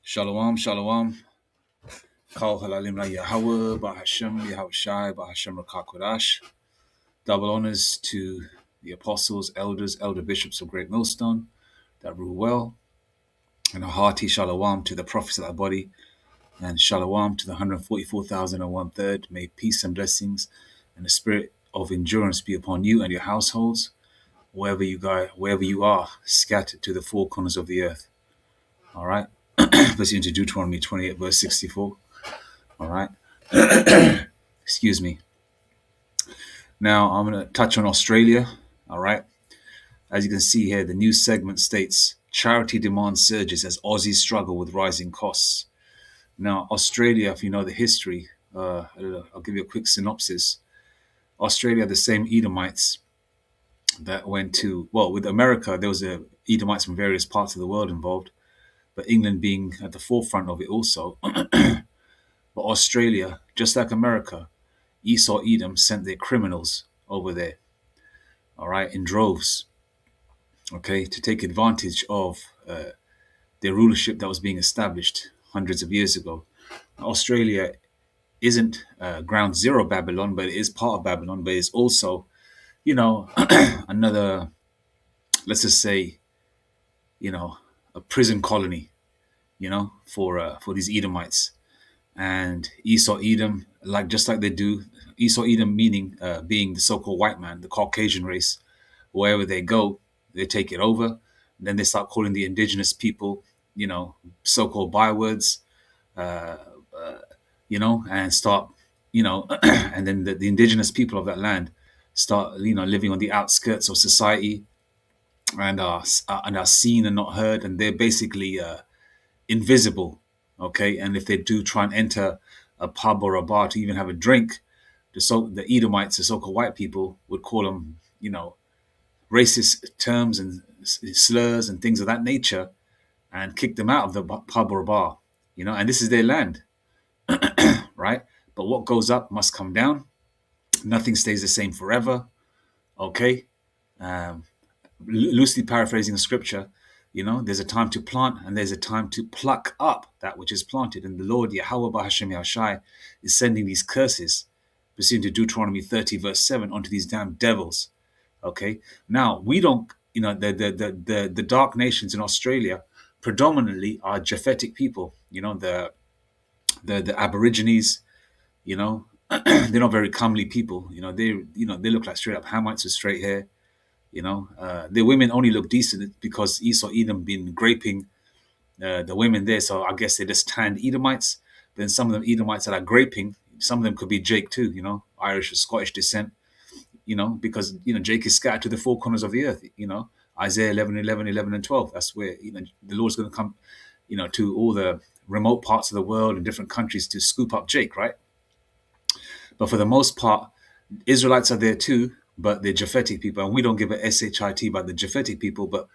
Shalom, shalom. Kal halalim la Yahweh, Bahashem, Yahushai, Bahashem Rakakodash. Double honors to the apostles, elders, elder bishops of Great Millstone that rule well. And a hearty shalom to the prophets of that body. And shalom to the 144,001 third. May peace and blessings and the spirit of endurance be upon you and your households, wherever you are, scattered to the four corners of the earth. All right. Let's into Deuteronomy 28, verse 64. All right. Excuse me. Now I'm going to touch on Australia. All right. As you can see here, the news segment states charity demand surges as Aussies struggle with rising costs. Now, Australia, if you know the history, I'll give you a quick synopsis. Australia, the same Edomites that went to, well, with America, there was Edomites from various parts of the world involved, but England being at the forefront of it also. But Australia, just like America, Esau Edom sent their criminals over there, all right, in droves, okay, to take advantage of their rulership that was being established hundreds of years ago. Australia isn't ground zero Babylon, but it is part of Babylon, but it's also, another, let's just say, a prison colony, for these Edomites. And Esau Edom, just like they do, Esau Edom meaning being the so-called white man, the Caucasian race, wherever they go, they take it over. Then they start calling the indigenous people, so-called bywords, and start, and then the indigenous people of that land start, living on the outskirts of society and are seen and not heard, and they're basically invisible. Okay, and if they do try and enter a pub or a bar to even have a drink, the Edomites, the so-called white people, would call them, racist terms and slurs and things of that nature, and kick them out of the pub or bar. And this is their land, right? But what goes up must come down. Nothing stays the same forever. Okay, loosely paraphrasing the scripture. There's a time to plant and there's a time to pluck up that which is planted. And the Lord, Yahweh Bahashem Yahushai, is sending these curses, pursuant to Deuteronomy 30, verse 7, onto these damn devils. Okay. Now, we don't, the dark nations in Australia predominantly are Japhetic people, the Aborigines, they're not very comely people. They look like straight up Hamites with straight hair. The women only look decent because Esau Edom been graping the women there. So I guess they're just tanned Edomites. Then some of them Edomites that are graping, some of them could be Jake too, Irish or Scottish descent, because, Jake is scattered to the four corners of the earth, Isaiah 11, 11, 11 and 12. That's where, the Lord's going to come, to all the remote parts of the world and different countries to scoop up Jake, right? But for the most part, Israelites are there too, but they're Japhetic people, and we don't give a shit about the Japhetic people, but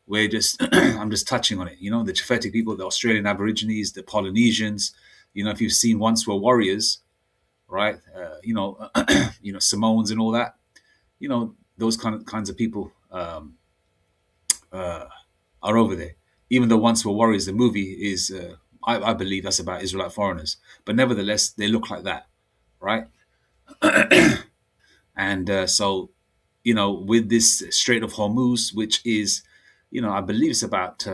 we're just, I'm just touching on it. The Japhetic people, the Australian Aborigines, the Polynesians, if you've seen Once Were Warriors, right? Samoans and all that, those kinds of people are over there. Even though Once Were Warriors, the movie is, I believe that's about Israelite foreigners, but nevertheless, they look like that, right? And so, with this Strait of Hormuz, which is, I believe it's about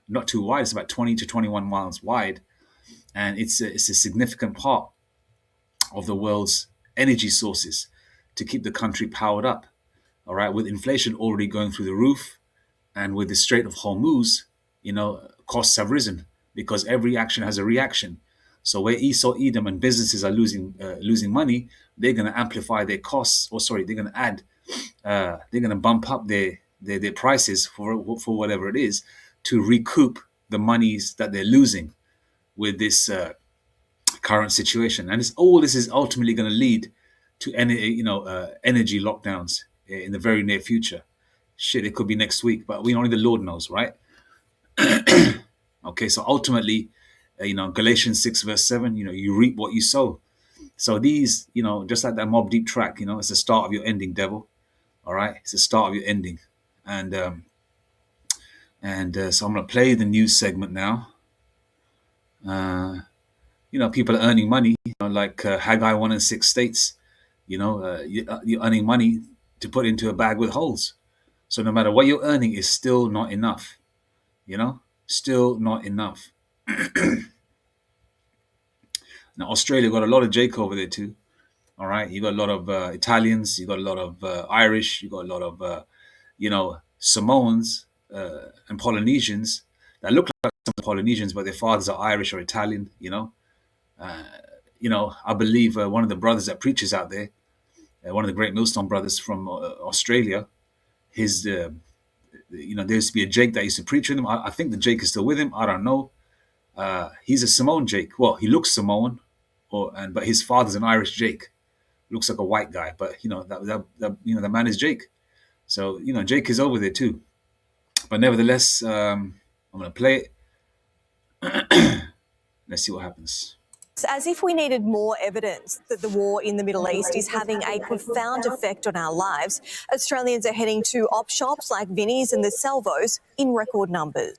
not too wide, it's about 20 to 21 miles wide, and it's a significant part of the world's energy sources to keep the country powered up. All right, with inflation already going through the roof, and with the Strait of Hormuz, costs have risen because every action has a reaction. So where Esau Edom and businesses are losing money, they're going to amplify their costs, they're going to add, they're going to bump up their prices for whatever it is to recoup the monies that they're losing with this current situation. And all this is ultimately going to lead to energy lockdowns in the very near future. Shit, it could be next week, but only the Lord knows, right? Okay, so ultimately, Galatians 6 verse 7, you reap what you sow. So these, just like that Mob Deep track, it's the start of your ending, devil. All right, it's the start of your ending, and And so I'm going to play the news segment now. People are earning money, like Haggai 1 in 6 states. You're earning money to put into a bag with holes. So no matter what you're earning, is still not enough. Still not enough. Now, Australia got a lot of Jake over there too. All right, you got a lot of Italians, you got a lot of Irish, you got a lot of Samoans and Polynesians that look like some Polynesians, but their fathers are Irish or Italian. I believe one of the brothers that preaches out there, one of the great Millstone brothers from Australia, his there used to be a Jake that used to preach with him. I think the Jake is still with him. I don't know. He's a Samoan Jake. Well, he looks Samoan, but his father's an Irish Jake. Looks like a white guy, but the man is Jake. So Jake is over there too. But nevertheless, I'm gonna play it. Let's see what happens. As if we needed more evidence that the war in the Middle East is having a profound effect on our lives, Australians are heading to op shops like Vinnie's and the Salvos in record numbers.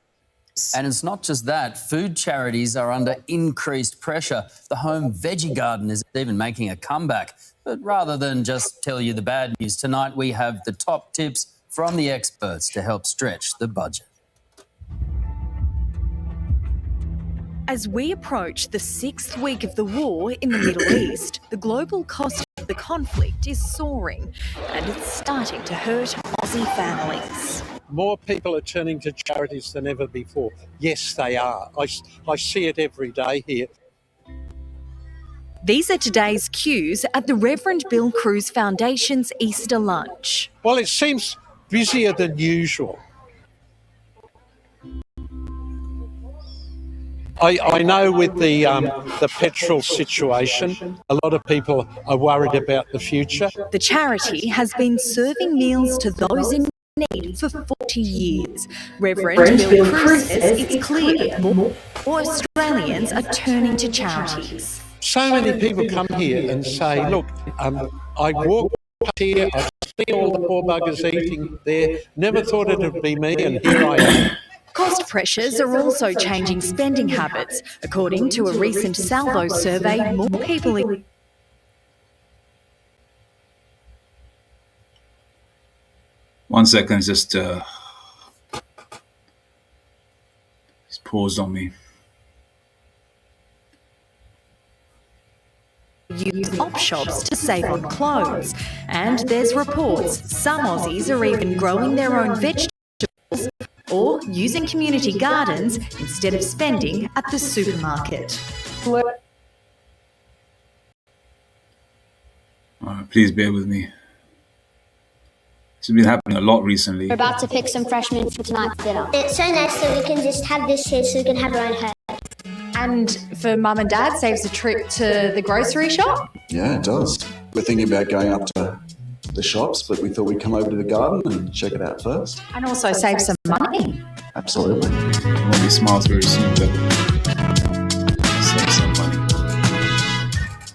And it's not just that. Food charities are under increased pressure. The Home Veggie Garden is even making a comeback. But rather than just tell you the bad news, tonight we have the top tips from the experts to help stretch the budget. As we approach the 6th week of the war in the Middle East, the global cost of the conflict is soaring and it's starting to hurt Aussie families. More people are turning to charities than ever before. Yes, they are. I see it every day here. These are today's cues at the Reverend Bill Cruz Foundation's Easter lunch. Well, it seems busier than usual. I know with the petrol situation, a lot of people are worried about the future. The charity has been serving meals to those in need for 40 years. Reverend Bill Cruz says it's clear that more Australians are turning to charities. So many people come here and say, look, I walk past here, I see all the poor buggers eating there, never thought it would be me, and here I am. Cost pressures are also changing spending habits. According to a recent Salvo survey, more people... One second, just paused on me. Use op shops to save on clothes. And there's reports some Aussies are even growing their own vegetables or using community gardens instead of spending at the supermarket. Please bear with me. This has been happening a lot recently. We're about to pick some fresh mint for tonight's dinner. It's so nice that we can just have this here so we can have our own herd. And for mum and dad, saves a trip to the grocery shop? Yeah, it does. We're thinking about going up to the shops, but we thought we'd come over to the garden and check it out first. And also save some money. Absolutely. Won't be smiles very soon, but save some money.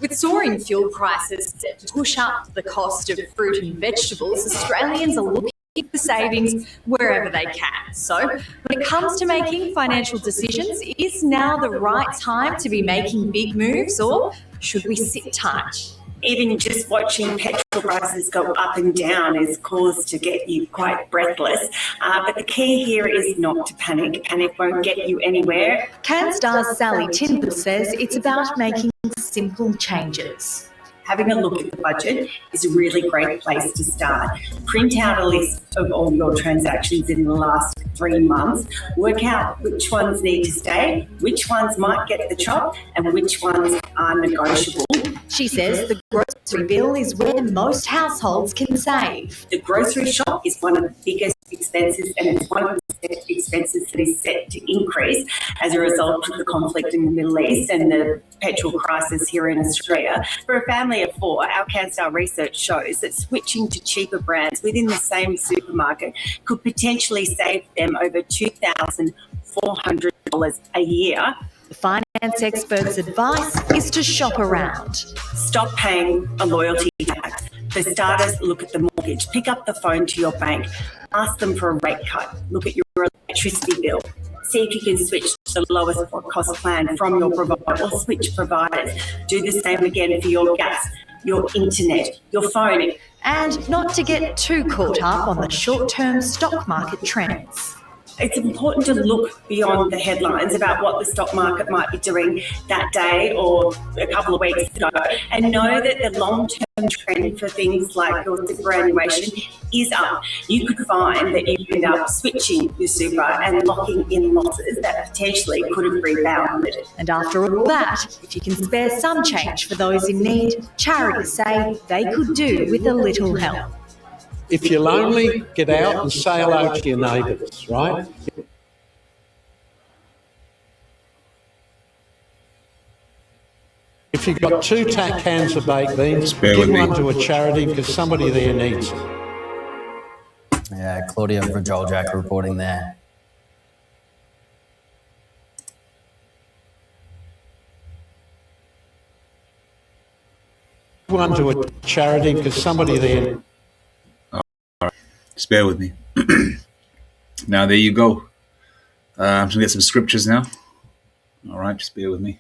With soaring fuel prices set to push up the cost of fruit and vegetables, Australians are looking for savings wherever they can. So when it comes to making financial decisions, is now the right time to be making big moves, or should we sit tight? Even just watching petrol prices go up and down is cause to get you quite breathless. But the key here is not to panic. Panic won't get you anywhere. CanStar's Sally Tyndall says it's about making simple changes. Having a look at the budget is a really great place to start. Print out a list of all your transactions in the last 3 months. Work out which ones need to stay, which ones might get the chop, and which ones are negotiable. She says the grocery bill is where most households can save. The grocery shop is one of the biggest expenses, and it's one of the expenses that is set to increase as a result of the conflict in the Middle East and the petrol crisis here in Australia. For a family of 4, our CanStar research shows that switching to cheaper brands within the same supermarket could potentially save them over $2,400 a year. The finance expert's advice is to shop around. Stop paying a loyalty tax. For starters, look at the mortgage. Pick up the phone to your bank. Ask them for a rate cut. Look at your electricity bill. See if you can switch to the lowest cost plan from your provider or switch providers. Do the same again for your gas, your internet, your phone. And not to get too caught up on the short-term stock market trends. It's important to look beyond the headlines about what the stock market might be doing that day or a couple of weeks ago, and know that the long-term trend for things like your superannuation is up. You could find that you end up switching your super and locking in losses that potentially could have rebounded. And after all that, if you can spare some change for those in need, charities say they could do with a little help. If you're lonely, get out and say hello to your neighbours, right? If you've got 2 cans of baked beans, give one to a charity because somebody there needs it. Yeah, Claudia from Joel Jack reporting there. One to a charity because somebody there. Just bear with me. Now, there you go. I'm just going to get some scriptures now. All right, just bear with me.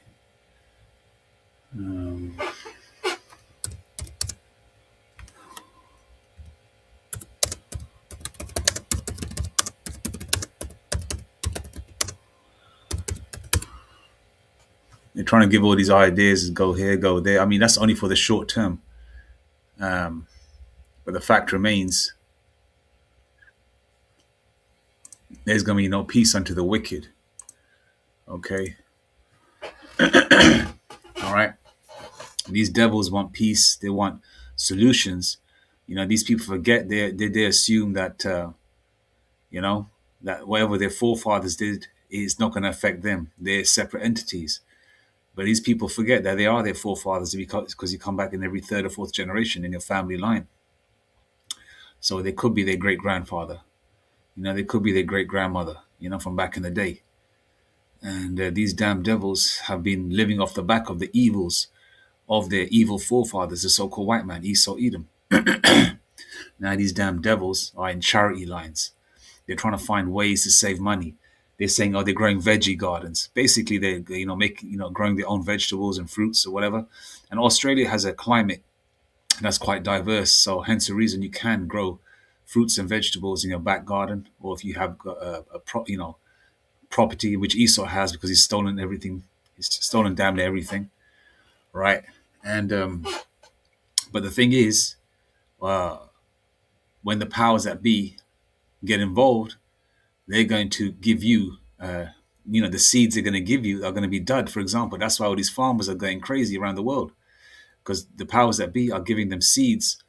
They're trying to give all these ideas and go here, go there. I mean, that's only for the short term. But the fact remains, there's going to be no peace unto the wicked. Okay. All right. These devils want peace. They want solutions. You know, these people forget, they assume that, you know, that whatever their forefathers did is not going to affect them. They're separate entities. But these people forget that they are their forefathers because you come back in every 3rd or 4th generation in your family line. So they could be their great-grandfather. You know, they could be their great-grandmother, you know, from back in the day. And these damn devils have been living off the back of the evils of their evil forefathers, the so-called white man, Esau, Edom. Now these damn devils are in charity lines. They're trying to find ways to save money. They're saying, oh, they're growing veggie gardens. Basically, they're, growing their own vegetables and fruits or whatever. And Australia has a climate that's quite diverse. So hence the reason you can grow fruits and vegetables in your back garden, or if you have property, which Esau has because he's stolen everything. He's stolen damn near everything, right? And but the thing is, when the powers that be get involved, they're going to give you, the seeds they're going to give you are going to be dud, for example. That's why all these farmers are going crazy around the world, because the powers that be are giving them seeds.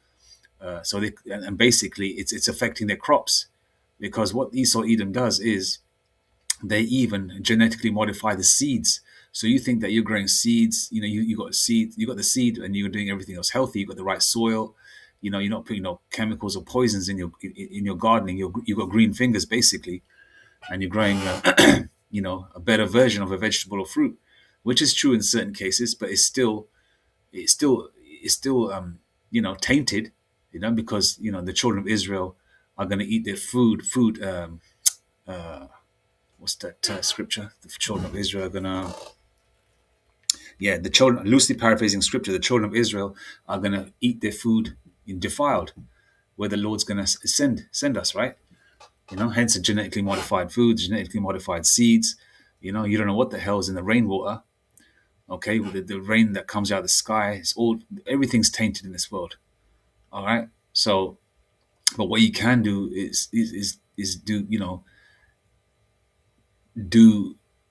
And basically it's affecting their crops, because what Esau Edom does is they even genetically modify the seeds. So you think that you're growing seeds, you got the seed and you're doing everything else healthy. You got the right soil, you're not putting no chemicals or poisons in your gardening. You've got green fingers basically, and you're growing a better version of a vegetable or fruit, which is true in certain cases, but it's still tainted, because the children of Israel are going to eat their food. What's that scripture? The children of Israel are gonna, the children, loosely paraphrasing scripture, the children of Israel are gonna eat their food defiled, where the Lord's gonna send us, right? Hence the genetically modified foods, genetically modified seeds. You don't know what the hell is in the rainwater. Okay, with the rain that comes out of the sky, everything's tainted in this world. All right. So, but what you can do is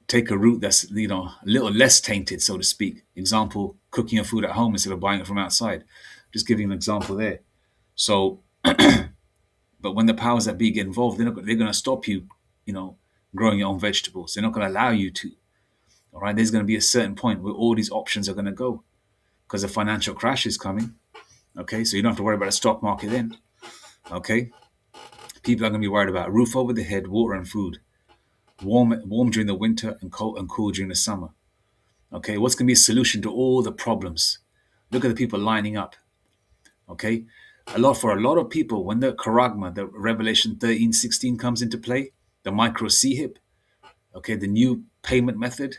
take a route that's a little less tainted, so to speak. Example, cooking your food at home instead of buying it from outside. Just giving an example there. So, but when the powers that be get involved, they're going to stop you, growing your own vegetables. They're not going to allow you to. All right, there's going to be a certain point where all these options are going to go, because the financial crash is coming. Okay, so you don't have to worry about the stock market then. Okay, people are going to be worried about a roof over the head, water and food. Warm during the winter and cool during the summer. Okay, what's going to be a solution to all the problems? Look at the people lining up. Okay, for a lot of people, when the charagma, the Revelation 13:16 comes into play, the micro CHIP, okay, the new payment method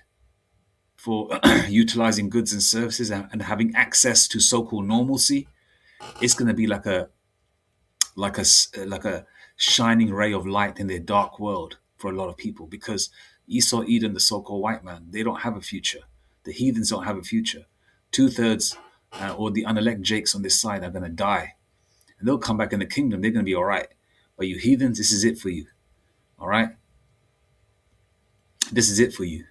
for utilizing goods and services and having access to so-called normalcy, it's going to be like a shining ray of light in their dark world for a lot of people, because Esau, Edom, the so-called white man, they don't have a future. The heathens don't have a future. 2/3 or the unelect jakes on this side are going to die, and they'll come back in the kingdom. They're going to be all right. But you heathens, this is it for you. All right, this is it for you.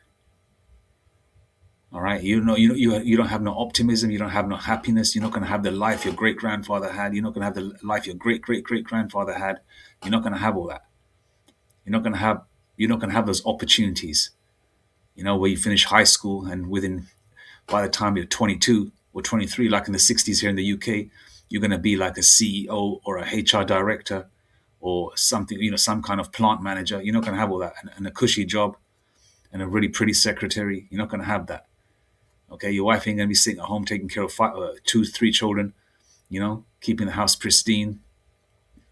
All right, you don't have no optimism. You don't have no happiness. You're not going to have the life your great grandfather had. You're not going to have the life your great great great grandfather had. You're not going to have all that. You're not going to have those opportunities. You know, where you finish high school and by the time you're 22 or 23, like in the 60s here in the UK, you're going to be like a CEO or a HR director or something. You know, some kind of plant manager. You're not going to have all that, and a cushy job and a really pretty secretary. You're not going to have that. Okay, your wife ain't gonna be sitting at home taking care of 2, 3 children, you know, keeping the house pristine.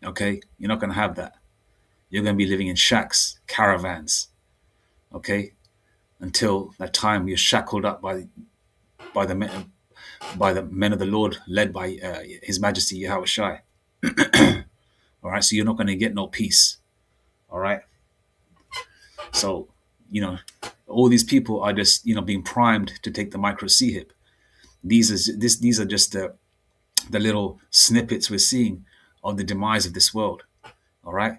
Okay, you're not gonna have that. You're gonna be living in shacks, caravans. Okay, until that time you're shackled up by the men of the Lord, led by His Majesty Yahweh Shai. All right, so you're not gonna get no peace. All right, so all these people are just being primed to take the micro CHIP. These are just the little snippets we're seeing of the demise of this world. All right,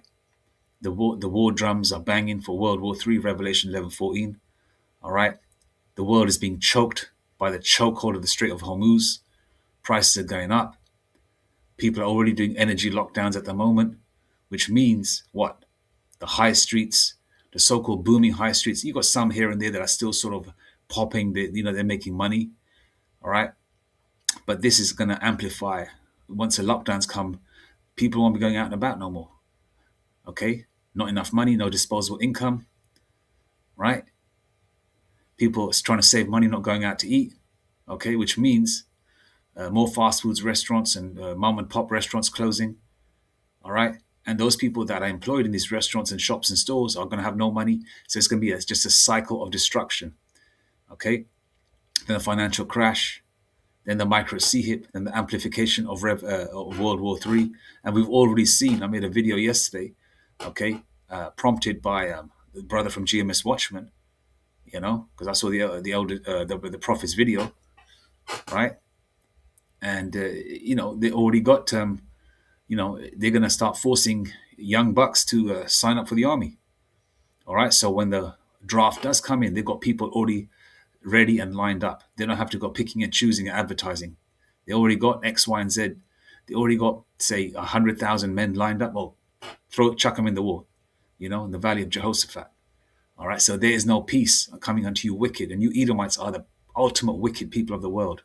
the war drums are banging for World War III, Revelation 11:14. All right, the world is being choked by the chokehold of the Strait of Hormuz. Prices are going up. People are already doing energy lockdowns at the moment, which means what? The high streets, the so-called booming high streets. You got some here and there that are still sort of popping. They're making money. All right, but this is going to amplify once the lockdowns come. People won't be going out and about no more. Okay, not enough money, no disposable income. Right? People are trying to save money, not going out to eat. Okay, which means more fast foods restaurants and mom and pop restaurants closing. All right. And those people that are employed in these restaurants and shops and stores are going to have no money. So it's going to be just a cycle of destruction. Okay. Then a financial crash, then the micro CHIP, then the amplification of World War III. And we've already seen, I made a video yesterday, okay, prompted by the brother from GMS Watchman, because I saw the prophet's video, right? And, they already got, they're going to start forcing young bucks to sign up for the army. All right. So when the draft does come in, they've got people already ready and lined up. They don't have to go picking and choosing and advertising. They already got X, Y, and Z. They already got, say, 100,000 men lined up. Well, chuck them in the war, in the valley of Jehoshaphat. All right. So there is no peace coming unto you wicked. And you Edomites are the ultimate wicked people of the world.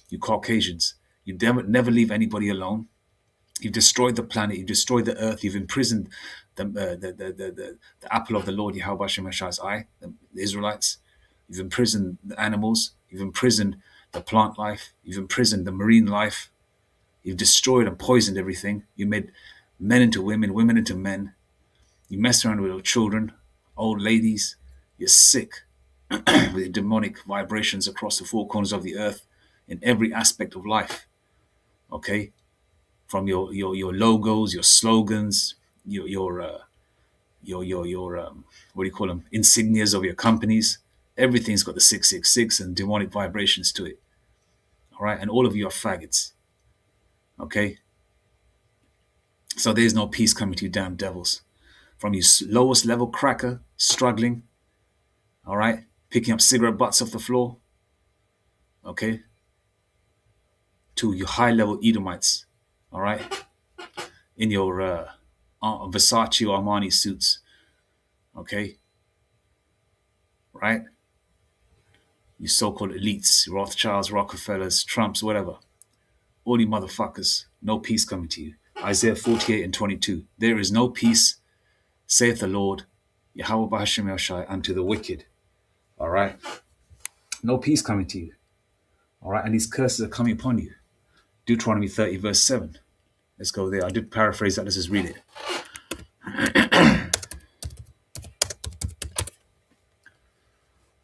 You Caucasians, you never leave anybody alone. You've destroyed the planet. You've destroyed the earth. You've imprisoned the apple of the Lord Yahweh Shemashai's eye, the Israelites. You've imprisoned the animals. You've imprisoned the plant life. You've imprisoned the marine life. You've destroyed and poisoned everything. You made men into women, women into men. You messed around with your children, old ladies. You're sick with demonic vibrations across the four corners of the earth in every aspect of life. Okay? From your logos, your slogans, your what do you call them? Insignias of your companies. Everything's got the 666 and demonic vibrations to it. All right, and all of you are faggots. Okay. So there's no peace coming to you, damn devils. From your lowest level cracker, struggling. All right, picking up cigarette butts off the floor. Okay. To your high level Edomites. All right, in your Versace or Armani suits, okay, right? You so-called elites, Rothschilds, Rockefellers, Trumps, whatever. All you motherfuckers, no peace coming to you. Isaiah 48:22. There is no peace, saith the Lord, Yahweh B'Hashem Yahushai, unto the wicked. All right, no peace coming to you. All right, and these curses are coming upon you. Deuteronomy 30:7. Let's go there. I did paraphrase that. Let's just read it.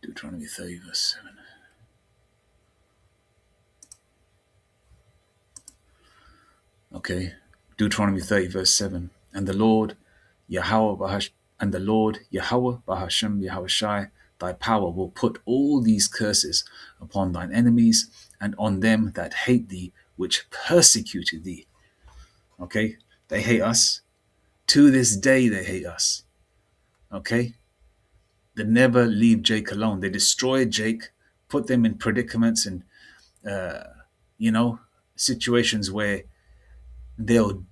Deuteronomy 30, verse 7. Okay. Deuteronomy 30, verse 7. And the Lord Yahweh Bahashem Yahushai, thy power will put all these curses upon thine enemies and on them that hate thee, which persecuted thee. Okay? They hate us. To this day, they hate us. Okay? They never leave Jake alone. They destroy Jake, put them in predicaments and, situations where they'll,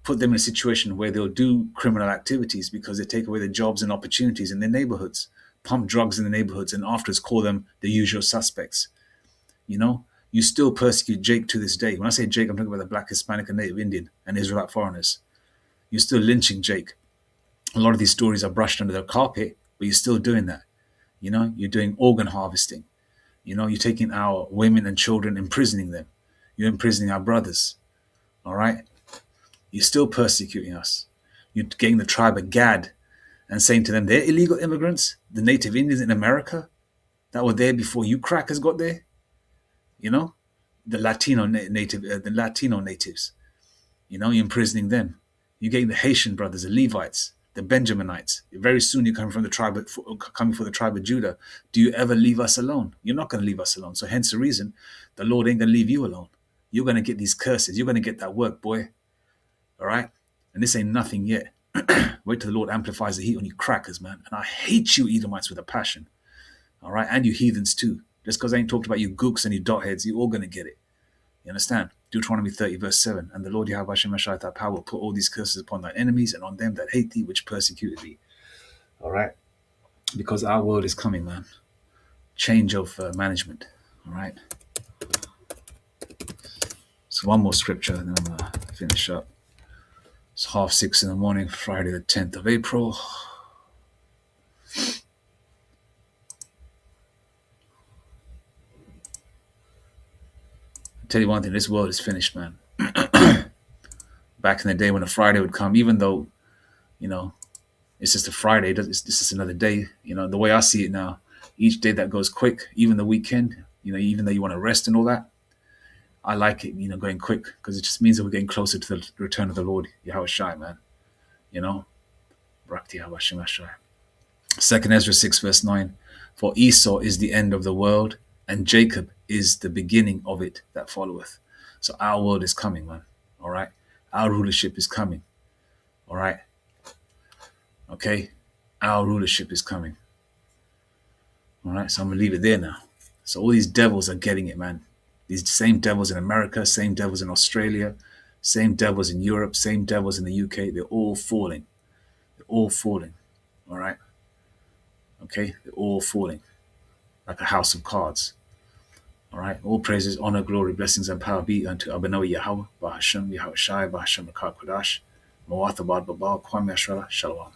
put them in a situation where they'll do criminal activities because they take away their jobs and opportunities in their neighborhoods, pump drugs in the neighborhoods, and afterwards call them the usual suspects. You still persecute Jake to this day. When I say Jake, I'm talking about the Black, Hispanic, and Native Indian and Israelite foreigners. You're still lynching Jake. A lot of these stories are brushed under the carpet, but you're still doing that. You're doing organ harvesting. You're taking our women and children, imprisoning them. You're imprisoning our brothers. All right? You're still persecuting us. You're getting the tribe of Gad and saying to them, they're illegal immigrants, the native Indians in America that were there before you crackers got there. The Latino natives. You're imprisoning them. You're getting the Haitian brothers, the Levites, the Benjaminites. Very soon you're coming for the tribe of Judah. Do you ever leave us alone? You're not going to leave us alone. So hence the reason the Lord ain't going to leave you alone. You're going to get these curses. You're going to get that work, boy. All right? And this ain't nothing yet. Wait till the Lord amplifies the heat on you crackers, man. And I hate you Edomites with a passion. All right? And you heathens too. Just because I ain't talked about you gooks and you dotheads, you're all going to get it. You understand? Deuteronomy 30, verse 7. And the Lord Yahweh Shemashai, thy power will put all these curses upon thy enemies and on them that hate thee, which persecuted thee. All right? Because our world is coming, man. Change of management. All right? So one more scripture, and then I'm going to finish up. It's 6:30 in the morning, Friday the 10th of April. I'll tell you one thing, this world is finished, man. Back in the day when a Friday would come, even though, it's just a Friday, it's just another day. The way I see it now, each day that goes quick, even the weekend, even though you want to rest and all that, I like it, going quick, because it just means that we're getting closer to the return of the Lord, Yahweh Shai, man. Brakti Yahweh Shemashai. 2 Ezra 6, verse 9. For Esau is the end of the world, and Jacob is the beginning of it that followeth. So our world is coming, man. All right? Our rulership is coming. All right? Okay? Our rulership is coming. All right? So I'm going to leave it there now. So all these devils are getting it, man. These same devils in America, same devils in Australia, same devils in Europe, same devils in the UK. They're all falling. They're all falling. All right? Okay? They're all falling. Like a house of cards. All right? All praises, honor, glory, blessings, and power be unto Abanawi Yahweh, Bahashem, Yahushai, Bahashem, Rakar Kodash, Mawathabad Babal, Kwame Ashra, Shalom.